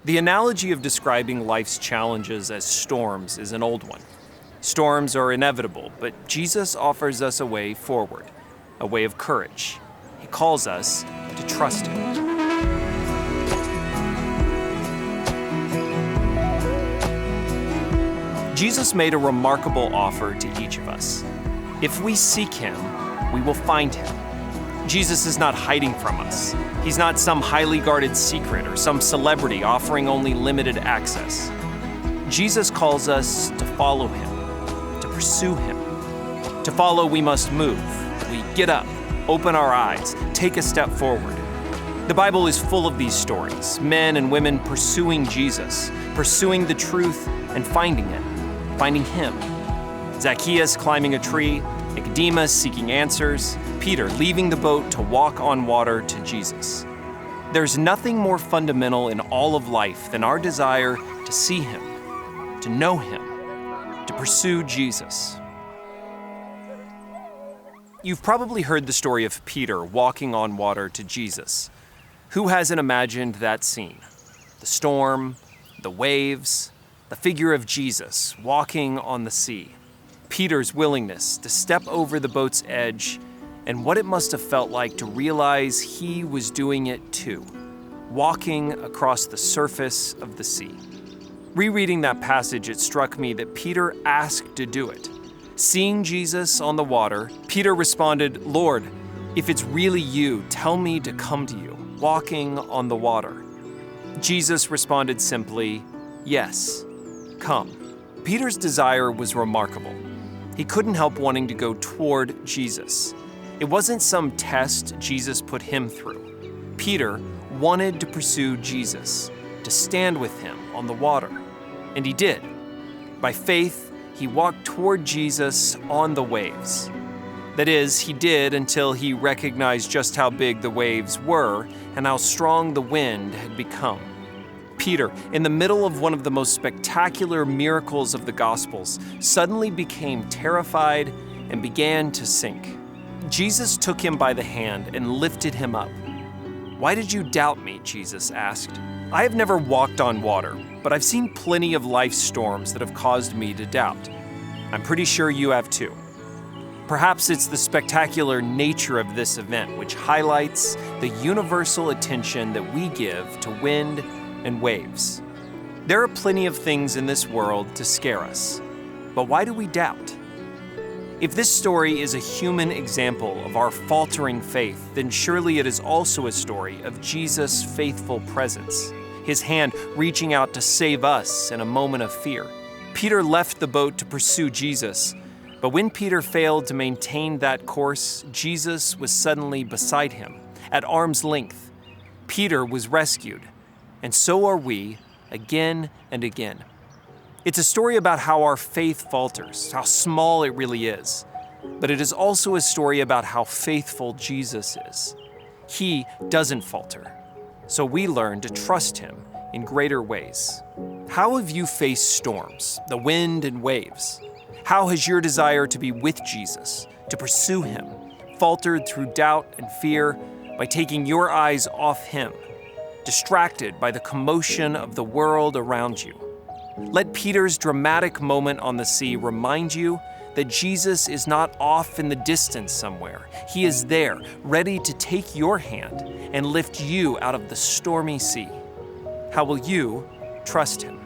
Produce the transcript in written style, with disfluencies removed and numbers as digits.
The analogy of describing life's challenges as storms is an old one. Storms are inevitable, but Jesus offers us a way forward, a way of courage. He calls us to trust Him. Jesus made a remarkable offer to each of us. If we seek Him, we will find Him. Jesus is not hiding from us. He's not some highly guarded secret or some celebrity offering only limited access. Jesus calls us to follow Him, to pursue Him. To follow, we must move. We get up, open our eyes, take a step forward. The Bible is full of these stories, men and women pursuing Jesus, pursuing the truth and finding it, finding Him. Zacchaeus climbing a tree, Nicodemus seeking answers, Peter leaving the boat to walk on water to Jesus. There's nothing more fundamental in all of life than our desire to see Him, to know Him, to pursue Jesus. You've probably heard the story of Peter walking on water to Jesus. Who hasn't imagined that scene? The storm, the waves, the figure of Jesus walking on the sea. Peter's willingness to step over the boat's edge, and what it must have felt like to realize he was doing it too, walking across the surface of the sea. Rereading that passage, it struck me that Peter asked to do it. Seeing Jesus on the water, Peter responded, "Lord, if it's really you, tell me to come to you, walking on the water." Jesus responded simply, "Yes, come." Peter's desire was remarkable. He couldn't help wanting to go toward Jesus. It wasn't some test Jesus put him through. Peter wanted to pursue Jesus, to stand with Him on the water. And he did. By faith, he walked toward Jesus on the waves. That is, he did until he recognized just how big the waves were and how strong the wind had become. Peter, in the middle of one of the most spectacular miracles of the Gospels, suddenly became terrified and began to sink. Jesus took him by the hand and lifted him up. "Why did you doubt me?" Jesus asked. "I have never walked on water, but I've seen plenty of life storms that have caused me to doubt. I'm pretty sure you have too." Perhaps it's the spectacular nature of this event which highlights the universal attention that we give to wind and waves. There are plenty of things in this world to scare us, but why do we doubt? If this story is a human example of our faltering faith, then surely it is also a story of Jesus' faithful presence, His hand reaching out to save us in a moment of fear. Peter left the boat to pursue Jesus, but when Peter failed to maintain that course, Jesus was suddenly beside him, at arm's length. Peter was rescued, and so are we, again and again. It's a story about how our faith falters, how small it really is. But it is also a story about how faithful Jesus is. He doesn't falter, so we learn to trust Him in greater ways. How have you faced storms, the wind and waves? How has your desire to be with Jesus, to pursue Him, faltered through doubt and fear by taking your eyes off Him, distracted by the commotion of the world around you? Let Peter's dramatic moment on the sea remind you that Jesus is not off in the distance somewhere. He is there, ready to take your hand and lift you out of the stormy sea. How will you trust Him?